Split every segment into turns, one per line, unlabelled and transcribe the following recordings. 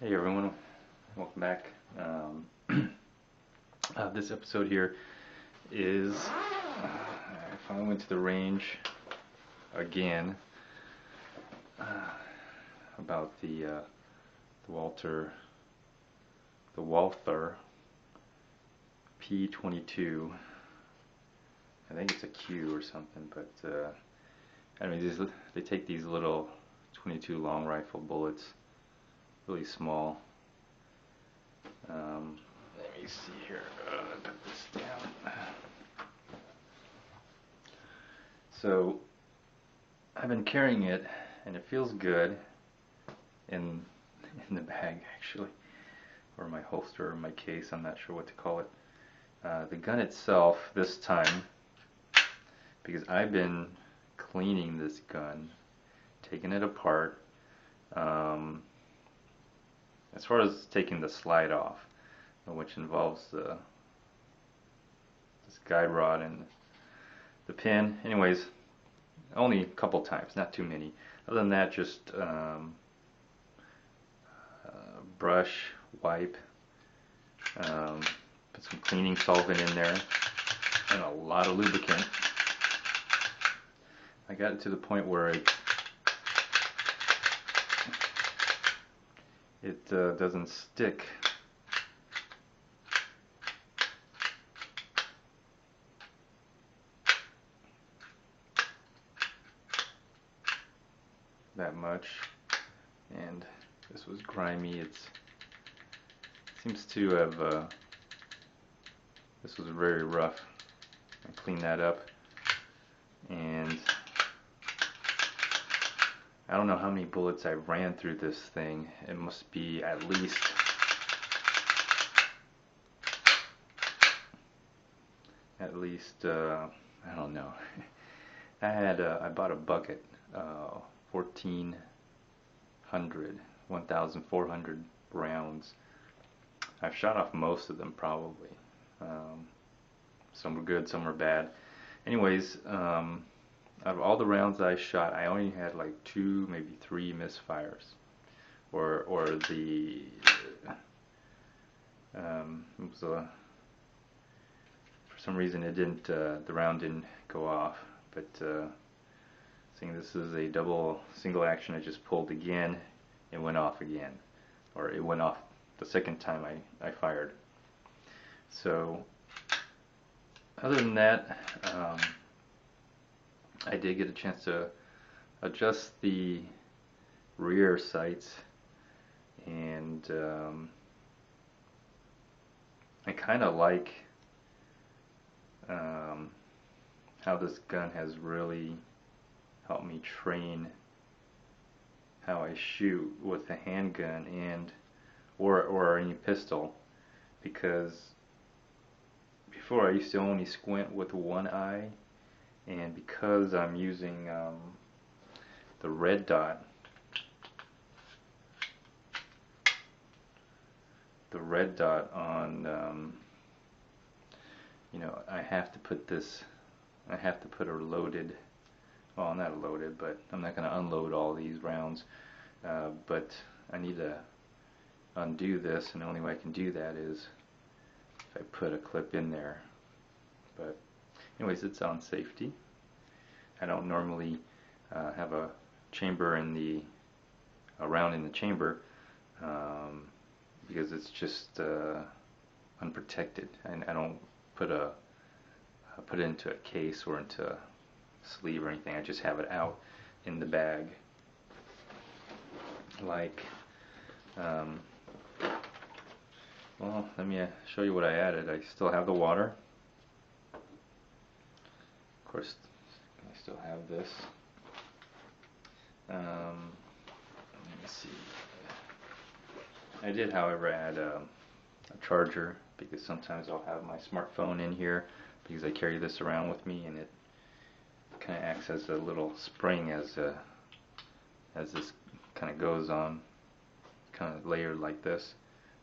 Hey everyone, welcome back. This episode here is I finally went to the range again about the Walther P22. I think it's a Q or something, but they take these little 22 long rifle bullets, really small. Let me see here. Put this down. So I've been carrying it, and it feels good in the bag actually, or my holster, or my case. I'm not sure what to call it. The gun itself, this time, because I've been cleaning this gun, taking it apart. As far as taking the slide off, which involves this guide rod and the pin. Anyways, only a couple times, not too many. Other than that, just brush, wipe, put some cleaning solvent in there, and a lot of lubricant. I got it to the point where it doesn't stick. That much, and this was grimy. It seems to have this was very rough. I cleaned that up, and I don't know how many bullets I ran through this thing. It must be at least I don't know. I bought a bucket, 1,400 rounds. I've shot off most of them probably. Some were good, some were bad. Anyways, out of all the rounds I shot, I only had like 2, maybe 3 misfires, or the it was for some reason it didn't the round didn't go off. But seeing this is a single action, I just pulled again. It went off again, or it went off the second time I fired. So other than that, I did get a chance to adjust the rear sights, and I kind of like how this gun has really helped me train how I shoot with a handgun and or any pistol, because before I used to only squint with one eye, and because I'm using the red dot on I have to put a loaded, well, not a loaded, but I'm not going to unload all these rounds, but I need to undo this, and the only way I can do that is if I put a clip in there. But anyways, it's on safety. I don't normally have a round in the chamber, because it's just unprotected, and I don't put it into a case or into a sleeve or anything. I just have it out in the bag. Like, well, let me show you what I added. I still have the water. Of course, I still have this. Let me see. I did, however, add a charger, because sometimes I'll have my smartphone in here, because I carry this around with me, and it kind of acts as a little spring as this kind of goes on, kind of layered like this,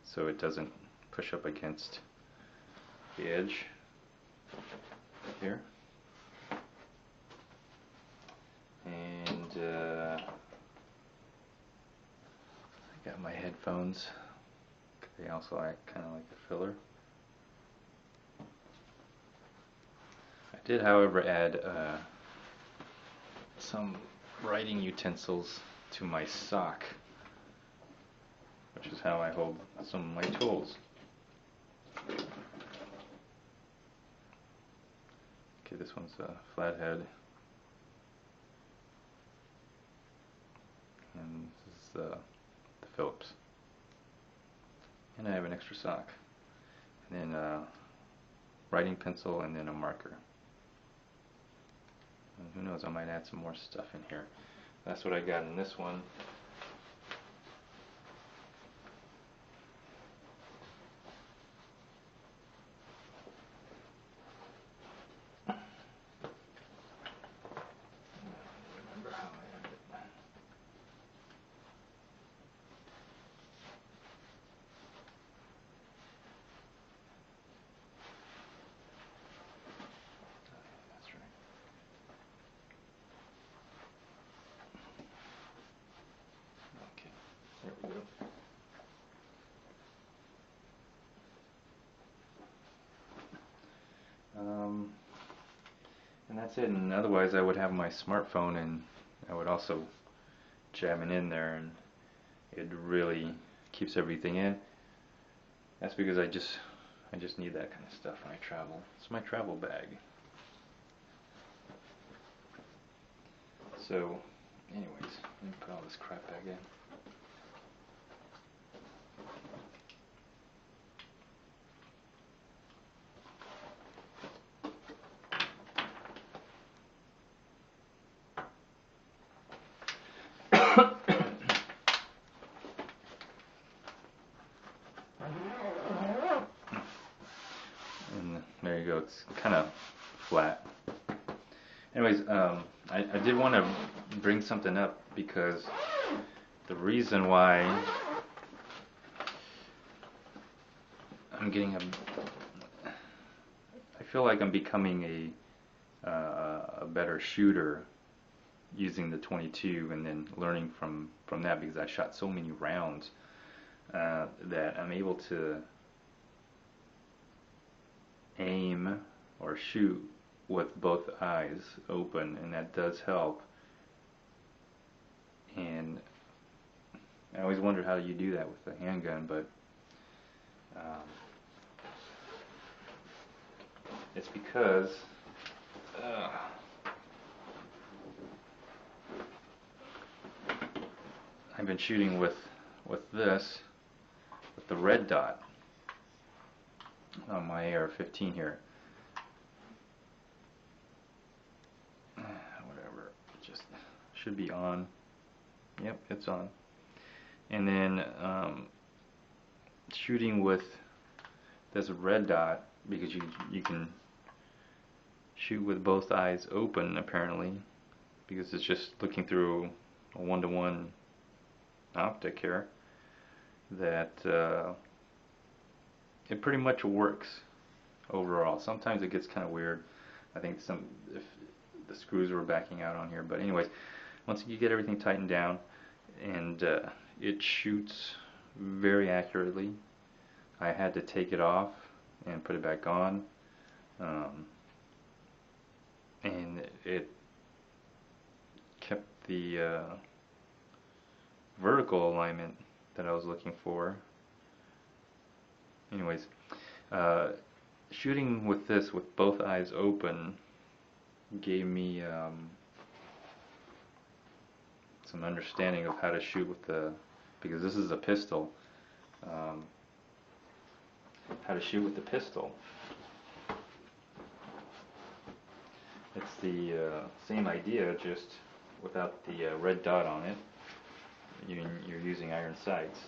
so it doesn't push up against the edge here. And I Got my headphones. They also act kind of like a filler. I did, however, add some writing utensils to my sock, which is how I hold some of my tools. Okay, this one's a flathead, and this is the Phillips. And I have an extra sock, and then a writing pencil, and then a marker. And who knows, I might add some more stuff in here. That's what I got in this one. And that's it. And otherwise, I would have my smartphone, and I would also jam it in there, and it really keeps everything in. That's because I just need that kind of stuff when I travel. It's my travel bag. So, anyways, let me put all this crap back in. And there you go, it's kind of flat. Anyways, I did want to bring something up, because the reason why I'm getting I feel like I'm becoming a better shooter using the 22, and then learning from that, because I shot so many rounds that I'm able to aim or shoot with both eyes open, and that does help. And I always wondered how you do that with a handgun, but it's because I've been shooting with this, with the red dot on my AR-15 here. Whatever, it just should be on. Yep, it's on. And then shooting with this red dot, because you can shoot with both eyes open, apparently, because it's just looking through a 1-to-1 optic here, that it pretty much works overall. Sometimes it gets kind of weird. I think if the screws were backing out on here, but anyways, once you get everything tightened down, and it shoots very accurately. I had to take it off and put it back on, and it kept the vertical alignment that I was looking for. Anyways, shooting with this with both eyes open gave me some understanding of how to shoot with because this is a pistol, how to shoot with the pistol. It's the same idea, just without the red dot on it. You're using iron sights.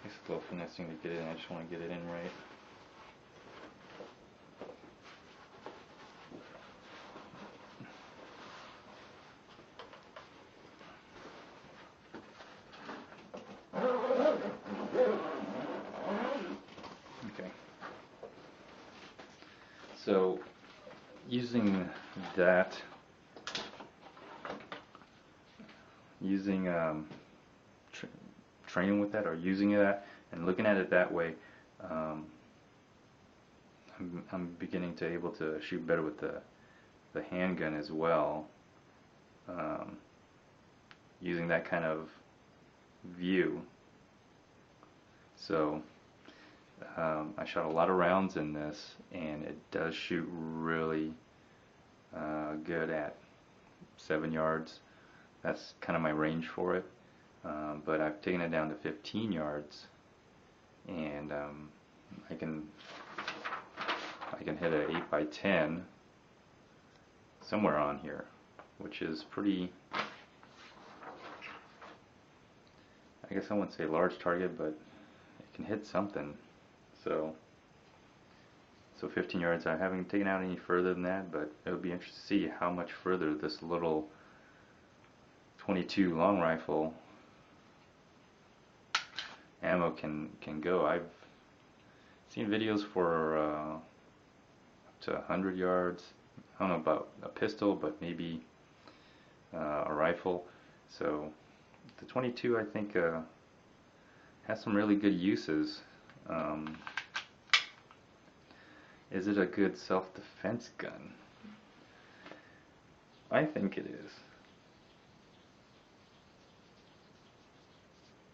It's a little finessing to get it in. I just want to get it in right. So using that, using training with that, or using that and looking at it that way, I'm beginning to able to shoot better with the handgun as well, using that kind of view. So I shot a lot of rounds in this, and it does shoot really good at 7 yards. That's kind of my range for it, but I've taken it down to 15 yards, and I can hit an 8x10 somewhere on here, which is pretty, I guess I wouldn't say large target, but it can hit something. So 15 yards. I haven't taken out any further than that, but it would be interesting to see how much further this little 22 long rifle ammo can go. I've seen videos for up to 100 yards. I don't know about a pistol, but maybe a rifle. So the 22, I think, has some really good uses. Is it a good self-defense gun? I think it is.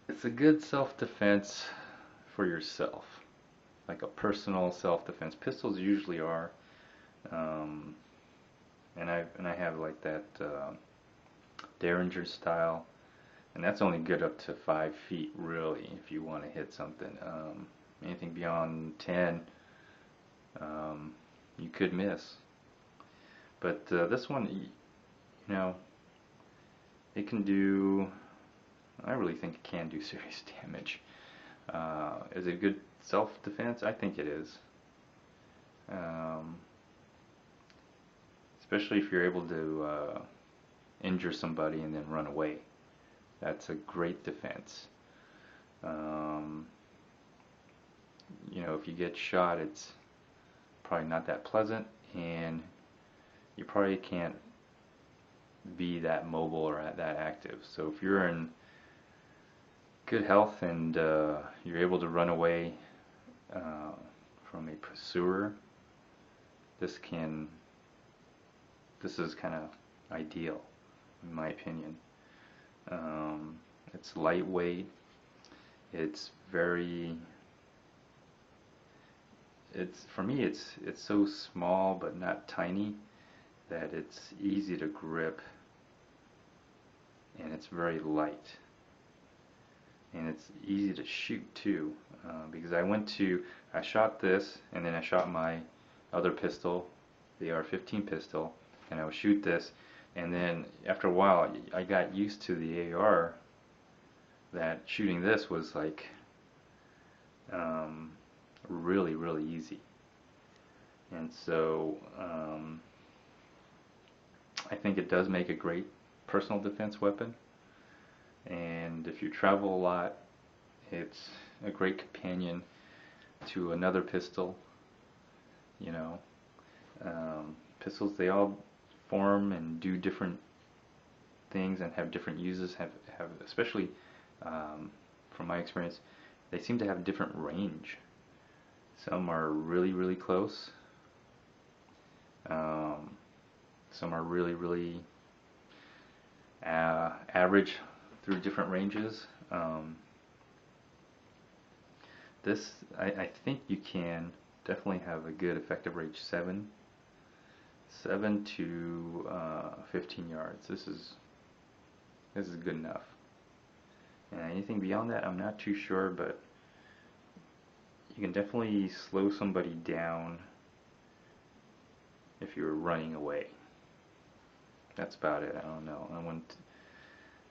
It's a good self-defense for yourself, like a personal self-defense. Pistols usually are, and I have like that Derringer style, and that's only good up to 5 feet, really, if you want to hit something. Anything beyond 10, you could miss. But this one, you know, it can do, I really think it can do serious damage. Is it good self-defense? I think it is. Especially if you're able to injure somebody and then run away. That's a great defense. You know, if you get shot, it's probably not that pleasant, and you probably can't be that mobile or that active. So if you're in good health and you're able to run away from a pursuer, this is kind of ideal, in my opinion. It's lightweight. It's very, for me, it's so small but not tiny that it's easy to grip, and it's very light, and it's easy to shoot too, because I shot this, and then I shot my other pistol, the AR-15 pistol, and I would shoot this, and then after a while I got used to the AR, that shooting this was like really, really easy. And so I think it does make a great personal defense weapon, and if you travel a lot, it's a great companion to another pistol. You know, pistols, they all form and do different things and have different uses, have especially from my experience, they seem to have different range. Some are really, really close. Some are really, really average through different ranges. This, I think you can definitely have a good effective range 7 to 15 yards. This is good enough. And anything beyond that, I'm not too sure, but you can definitely slow somebody down if you're running away. That's about it. I don't know. I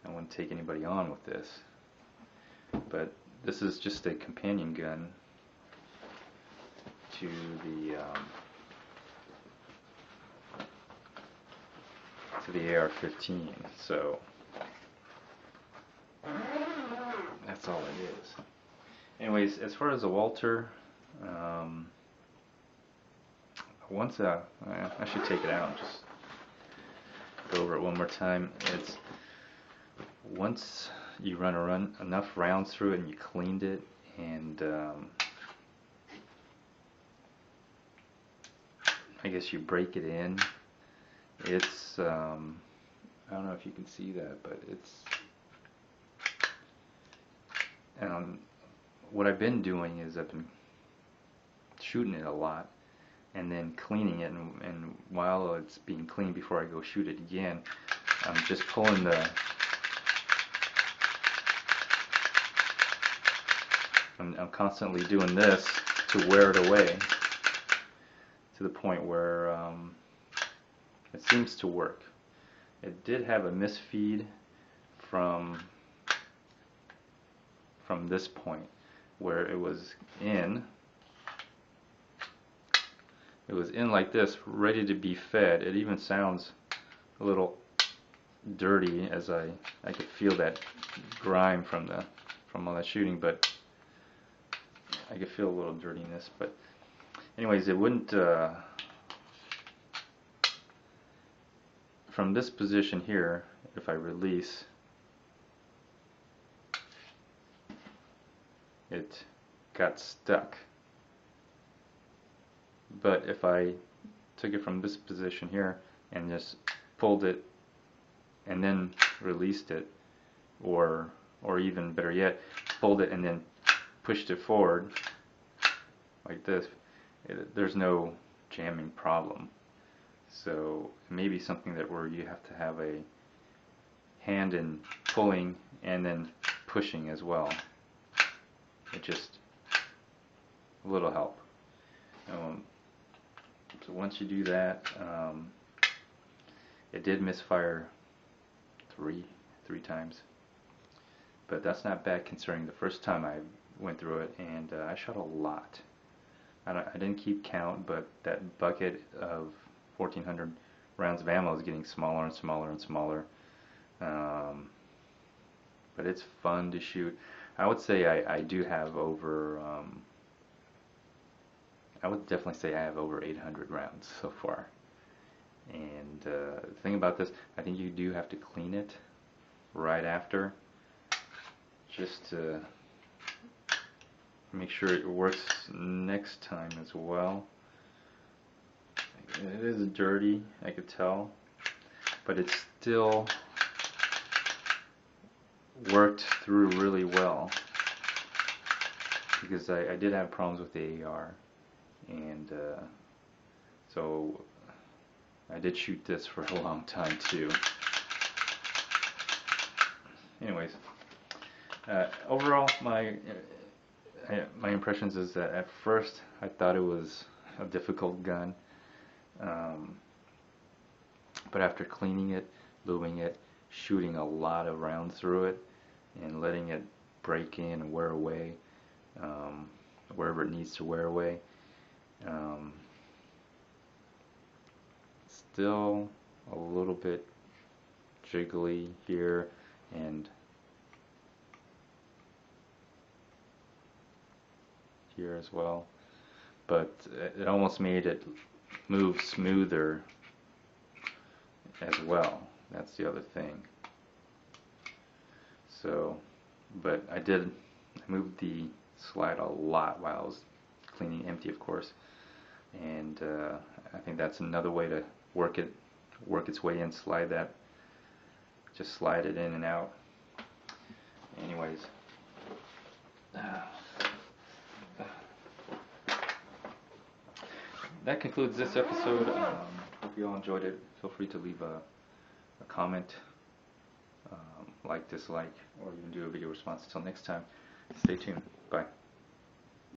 wouldn't take anybody on with this. But this is just a companion gun to the AR-15. So that's all it is. Anyways, as far as the Walther once I should take it out and just go over it one more time. It's once you run enough rounds through it and you cleaned it, and I guess you break it in. It's I don't know if you can see that, but it's what I've been doing is I've been shooting it a lot and then cleaning it, and while it's being cleaned before I go shoot it again, I'm just pulling I'm constantly doing this to wear it away to the point where it seems to work. It did have a misfeed from this point where it was in like this, ready to be fed. It even sounds a little dirty, as I could feel that grime from all that shooting, but I could feel a little dirtiness. But anyways, it wouldn't from this position here, if I release, it got stuck. But if I took it from this position here and just pulled it and then released it, or even better yet, pulled it and then pushed it forward like this, there's no jamming problem. So it may be something that where you have to have a hand in pulling and then pushing as well. It just a little help. So once you do that, it did misfire three times, but that's not bad considering the first time I went through it, and I shot a lot. I didn't keep count, but that bucket of 1,400 rounds of ammo is getting smaller and smaller and smaller. But it's fun to shoot. I would say I do have over, I would definitely say I have over 800 rounds so far. And the thing about this, I think you do have to clean it right after, just to make sure it works next time as well. It is dirty, I could tell, but it still worked through really well, because I did have problems with the AR, and so I did shoot this for a long time too. Anyways, overall my impressions is that at first I thought it was a difficult gun, but after cleaning it, lubing it, shooting a lot of rounds through it, and letting it break in and wear away wherever it needs to wear away, still a little bit jiggly here and here as well, but it almost made it move smoother as well. That's the other thing. So, but I moved the slide a lot while I was cleaning empty, of course, and I think that's another way to work its way in. Slide that, just slide it in and out. Anyways, that concludes this episode. Hope you all enjoyed it. Feel free to leave a comment, like, dislike, or even do a video response. Until next time, stay tuned. Bye.